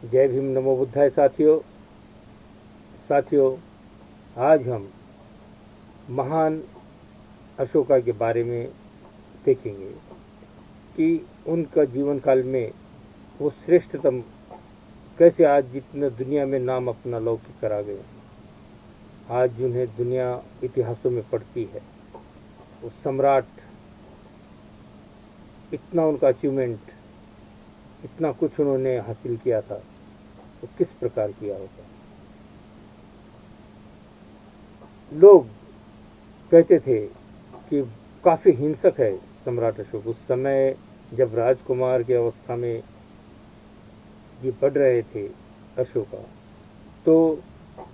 जय भीम, नमो बुद्धाय। साथियों, आज हम महान अशोका के बारे में देखेंगे कि उनका जीवन काल में वो श्रेष्ठतम कैसे आज जितने दुनिया में नाम अपना लौकिक करा गए। आज जिन्हें दुनिया इतिहासों में पढ़ती है, वो सम्राट, इतना उनका अचीवमेंट, इतना कुछ उन्होंने हासिल किया था, तो किस प्रकार किया होगा। लोग कहते थे कि काफ़ी हिंसक है सम्राट अशोक। उस समय जब राजकुमार की अवस्था में ये बढ़ रहे थे अशोका, तो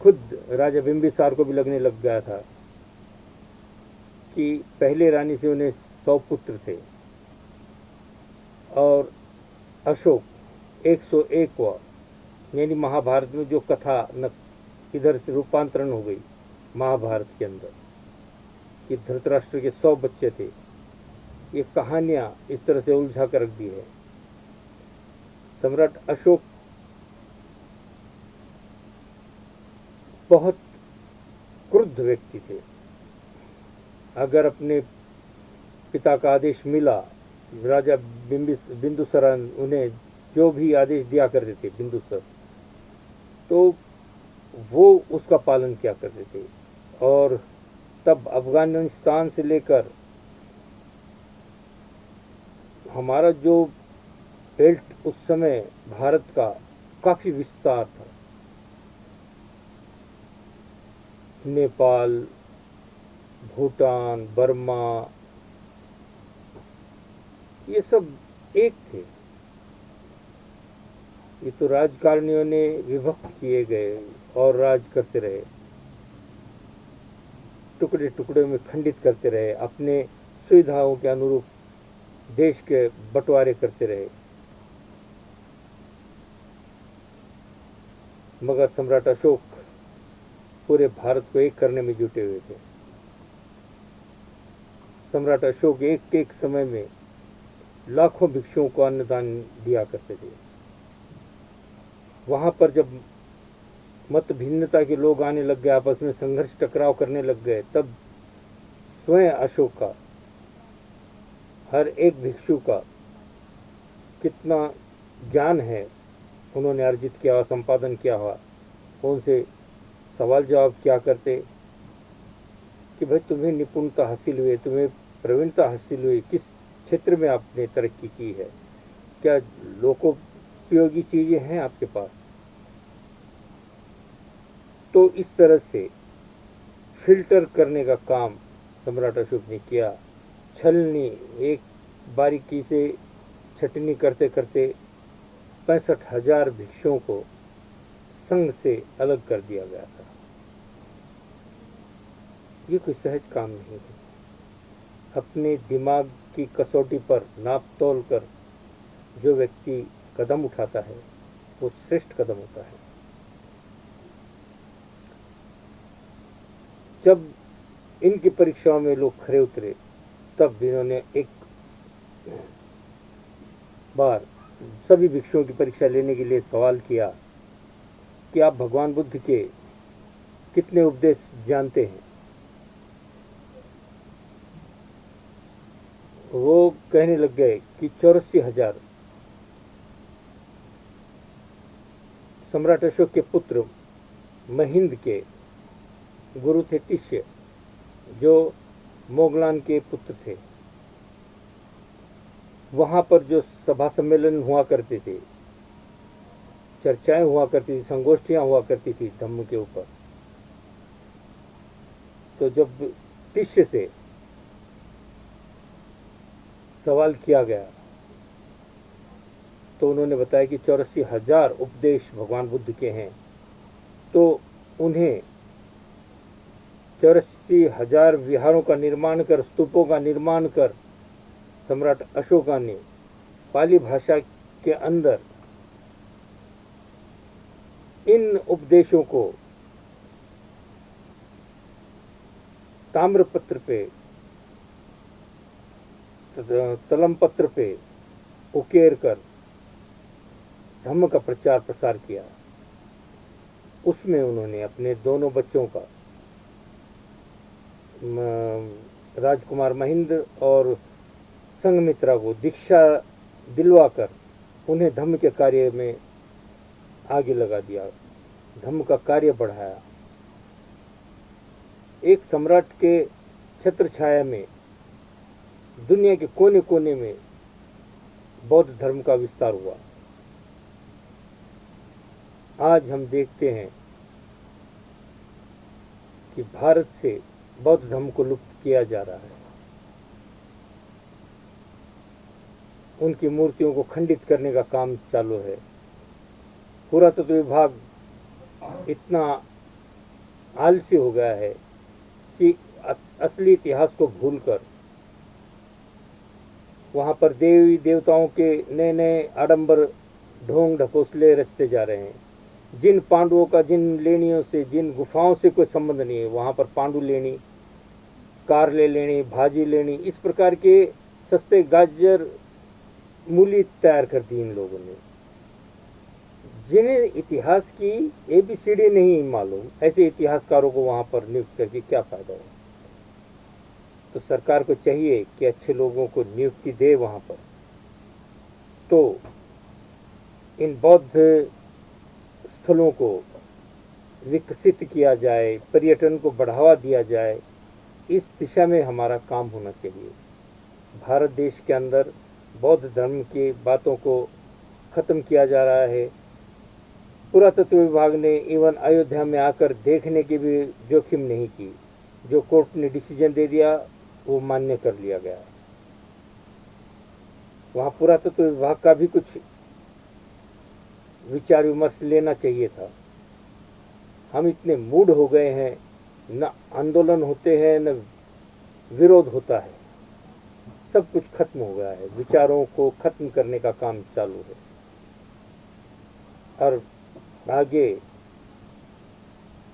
खुद राजा बिंबिसार को भी लगने लग गया था कि पहले रानी से उन्हें 100 पुत्र थे और अशोक 101वां, यानी महाभारत में जो कथा न इधर से रूपांतरण हो गई महाभारत के अंदर कि धृतराष्ट्र के 100 बच्चे थे। ये कहानियाँ इस तरह से उलझा कर रख दी है। सम्राट अशोक बहुत क्रुद्ध व्यक्ति थे। अगर अपने पिता का आदेश मिला, राजा बिंदुसार उन्हें जो भी आदेश दिया करते थे बिंदुसार, तो वो उसका पालन किया करते थे। और तब अफगानिस्तान से लेकर हमारा जो बेल्ट उस समय भारत का काफ़ी विस्तार था, नेपाल, भूटान, बर्मा, ये सब एक थे। ये तो राजकारणियों ने विभक्त किए गए और राज करते रहे, टुकड़े टुकड़े में खंडित करते रहे, अपने सुविधाओं के अनुरूप देश के बंटवारे करते रहे। मगर सम्राट अशोक पूरे भारत को एक करने में जुटे हुए थे। सम्राट अशोक एक एक समय में लाखों भिक्षुओं को अन्नदान दिया करते थे। वहाँ पर जब मत भिन्नता के लोग आने लग गए, आपस में संघर्ष टकराव करने लग गए, तब स्वयं अशोक का, हर एक भिक्षु का कितना ज्ञान है उन्होंने अर्जित किया हुआ, संपादन किया हुआ, उनसे सवाल जवाब क्या करते कि भाई तुम्हें निपुणता हासिल हुई, तुम्हें प्रवीणता हासिल हुई, किस क्षेत्र में आपने तरक्की की है, क्या लोकोपयोगी चीज़ें हैं आपके पास। तो इस तरह से फिल्टर करने का काम सम्राट अशोक ने किया। छलनी, एक बारीकी से छटनी करते करते 65,000 भिक्षुओं को संघ से अलग कर दिया गया था। ये कोई सहज काम नहीं है। अपने दिमाग की कसौटी पर नाप तोल कर जो व्यक्ति कदम उठाता है, वो श्रेष्ठ कदम होता है। जब इनकी परीक्षाओं में लोग खरे उतरे, तब इन्होंने एक बार सभी भिक्षुओं की परीक्षा लेने के लिए सवाल किया कि आप भगवान बुद्ध के कितने उपदेश जानते हैं। वो कहने लग गए कि 84,000। सम्राट अशोक के पुत्र महिंद के गुरु थे टिष्य, जो मोगलान के पुत्र थे। वहाँ पर जो सभा सम्मेलन हुआ करते थे, चर्चाएं हुआ करती थी, संगोष्ठियाँ हुआ करती थी धम्म के ऊपर, तो जब टिष्य से सवाल किया गया तो उन्होंने बताया कि 84,000 उपदेश भगवान बुद्ध के हैं। तो उन्हें 84,000 विहारों का निर्माण कर, स्तूपों का निर्माण कर, सम्राट अशोका ने पाली भाषा के अंदर इन उपदेशों को ताम्रपत्र पे, तलम पत्र पे उकेर कर धम्म का प्रचार प्रसार किया। उसमें उन्होंने अपने दोनों बच्चों का, राजकुमार महिंद्र और संघमित्रा को दीक्षा दिलवाकर उन्हें धम्म के कार्य में आगे लगा दिया, धम्म का कार्य बढ़ाया। एक सम्राट के छत्र छाया में दुनिया के कोने कोने में बौद्ध धर्म का विस्तार हुआ। आज हम देखते हैं कि भारत से बौद्ध धर्म को लुप्त किया जा रहा है। उनकी मूर्तियों को खंडित करने का काम चालू है। पुरातत्व विभाग इतना आलसी हो गया है कि असली इतिहास को भूलकर वहाँ पर देवी देवताओं के नए नए आडंबर ढोंग ढकोसले रचते जा रहे हैं। जिन पांडवों का जिन लेनियों से, जिन गुफाओं से कोई संबंध नहीं है, वहाँ पर पांडु लेनी, कारले लेनी, भाजी लेनी, इस प्रकार के सस्ते गाजर मूली तैयार कर दी इन लोगों ने। जिन्हें इतिहास की ABCD नहीं मालूम, ऐसे इतिहासकारों को वहाँ पर नियुक्त करके क्या फ़ायदा हो। तो सरकार को चाहिए कि अच्छे लोगों को नियुक्ति दे वहाँ पर, तो इन बौद्ध स्थलों को विकसित किया जाए, पर्यटन को बढ़ावा दिया जाए। इस दिशा में हमारा काम होना चाहिए। भारत देश के अंदर बौद्ध धर्म की बातों को ख़त्म किया जा रहा है। पुरातत्व विभाग ने इवन अयोध्या में आकर देखने की भी जोखिम नहीं की। जो कोर्ट ने डिसीजन दे दिया वो मान्य कर लिया गया। वहाँ पुरातत्व विभाग का भी कुछ विचार विमर्श लेना चाहिए था। हम इतने मूड हो गए हैं, न आंदोलन होते हैं न विरोध होता है, सब कुछ खत्म हो गया है। विचारों को खत्म करने का काम चालू है। और आगे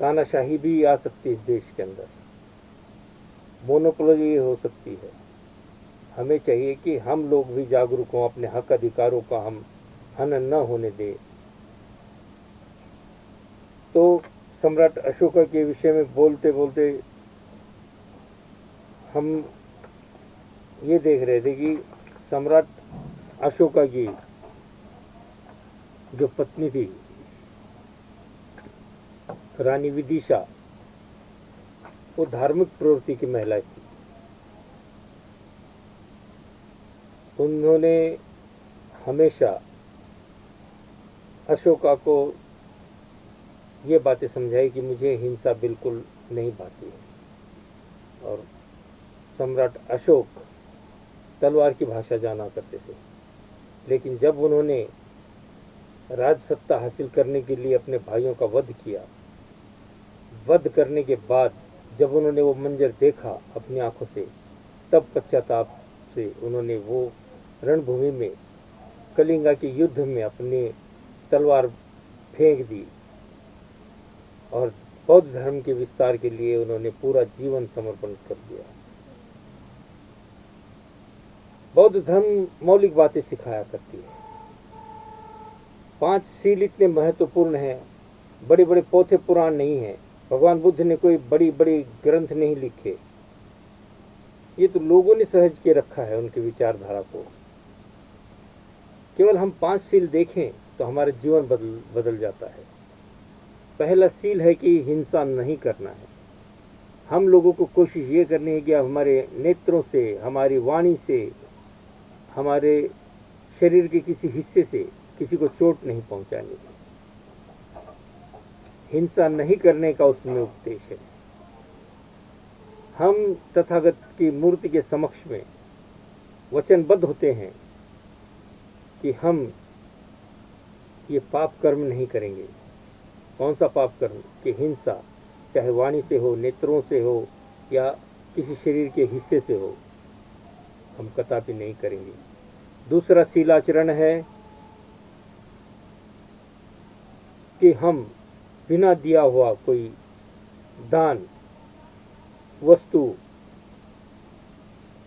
तानाशाही भी आ सकती है इस देश के अंदर, मोनोपोली हो सकती है। हमें चाहिए कि हम लोग भी जागरूक हों, अपने हक अधिकारों का हम हनन न होने दें। तो सम्राट अशोका के विषय में बोलते बोलते हम ये देख रहे थे कि सम्राट अशोका की जो पत्नी थी रानी विदिशा, वो धार्मिक प्रवृत्ति की महिला थी। उन्होंने हमेशा अशोका को ये बातें समझाई कि मुझे हिंसा बिल्कुल नहीं भाती है। और सम्राट अशोक तलवार की भाषा जाना करते थे, लेकिन जब उन्होंने राज सत्ता हासिल करने के लिए अपने भाइयों का वध किया, वध करने के बाद जब उन्होंने वो मंजर देखा अपनी आंखों से, तब पश्चाताप से उन्होंने वो रणभूमि में कलिंगा के युद्ध में अपनी तलवार फेंक दी और बौद्ध धर्म के विस्तार के लिए उन्होंने पूरा जीवन समर्पण कर दिया। बौद्ध धर्म मौलिक बातें सिखाया करती है। 5 सील इतने महत्वपूर्ण हैं, बड़े बड़े पोथे पुराण नहीं हैं। भगवान बुद्ध ने कोई बड़ी बड़ी ग्रंथ नहीं लिखे, ये तो लोगों ने सहज के रखा है उनकी विचारधारा को। केवल हम 5 सील देखें तो हमारा जीवन बदल जाता है। पहला सील है कि हिंसा नहीं करना है। हम लोगों को कोशिश ये करनी है कि हमारे नेत्रों से, हमारी वाणी से, हमारे शरीर के किसी हिस्से से किसी को चोट नहीं पहुंचानी है। हिंसा नहीं करने का उसमें उपदेश है। हम तथागत की मूर्ति के समक्ष में वचनबद्ध होते हैं कि हम ये पाप कर्म नहीं करेंगे। कौन सा पाप कर्म? कि हिंसा, चाहे वाणी से हो, नेत्रों से हो या किसी शरीर के हिस्से से हो, हम कदापि नहीं करेंगे। दूसरा शीलाचरण है कि हम बिना दिया हुआ कोई दान वस्तु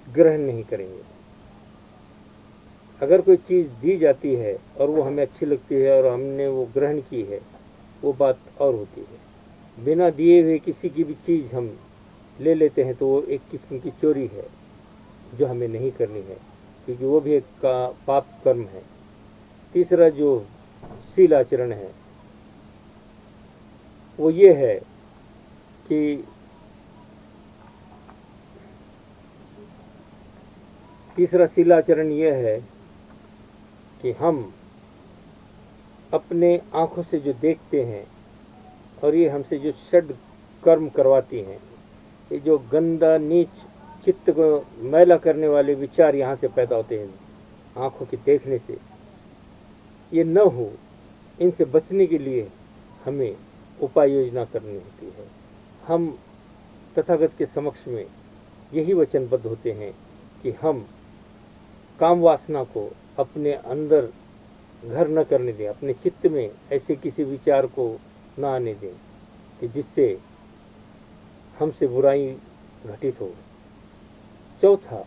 ग्रहण नहीं करेंगे। अगर कोई चीज़ दी जाती है और वो हमें अच्छी लगती है और हमने वो ग्रहण की है, वो बात और होती है। बिना दिए हुए किसी की भी चीज़ हम ले लेते हैं तो वो एक किस्म की चोरी है जो हमें नहीं करनी है, क्योंकि वो भी एक का पाप कर्म है। तीसरा जो शील आचरण है वो ये है कि तीसरा शीलाचरण यह है कि हम अपने आँखों से जो देखते हैं और ये हमसे जो षड कर्म करवाती हैं, ये जो गंदा नीच चित्त को मैला करने वाले विचार यहाँ से पैदा होते हैं आँखों के देखने से, ये न हो, इनसे बचने के लिए हमें उपाय योजना करनी होती है। हम तथागत के समक्ष में यही वचनबद्ध होते हैं कि हम काम वासना को अपने अंदर घर न करने दें, अपने चित्त में ऐसे किसी विचार को न आने दें कि जिससे हमसे बुराई घटित हो। चौथा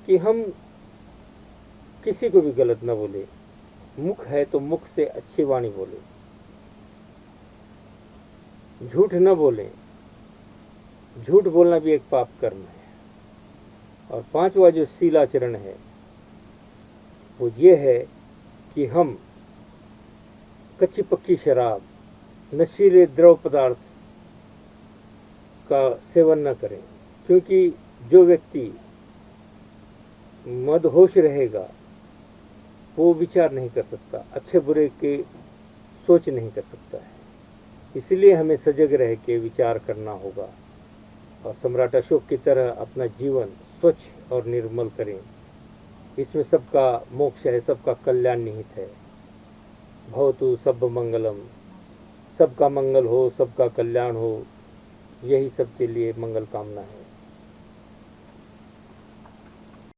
कि हम किसी को भी गलत न बोले, मुख है तो मुख से अच्छी वाणी बोले, झूठ न बोलें, झूठ बोलना भी एक पाप कर्म है। और पांचवा जो शीलाचरण है वो ये है कि हम कच्ची पक्की शराब, नशीले द्रव पदार्थ का सेवन न करें, क्योंकि जो व्यक्ति मदहोश रहेगा वो विचार नहीं कर सकता, अच्छे बुरे के सोच नहीं कर सकता है। इसलिए हमें सजग रह के विचार करना होगा और सम्राट अशोक की तरह अपना जीवन स्वच्छ और निर्मल करें। इसमें सबका मोक्ष है, सबका कल्याण निहित है। भवतु सब मंगलम, सबका मंगल हो, सबका कल्याण हो, यही सबके लिए मंगल कामना है।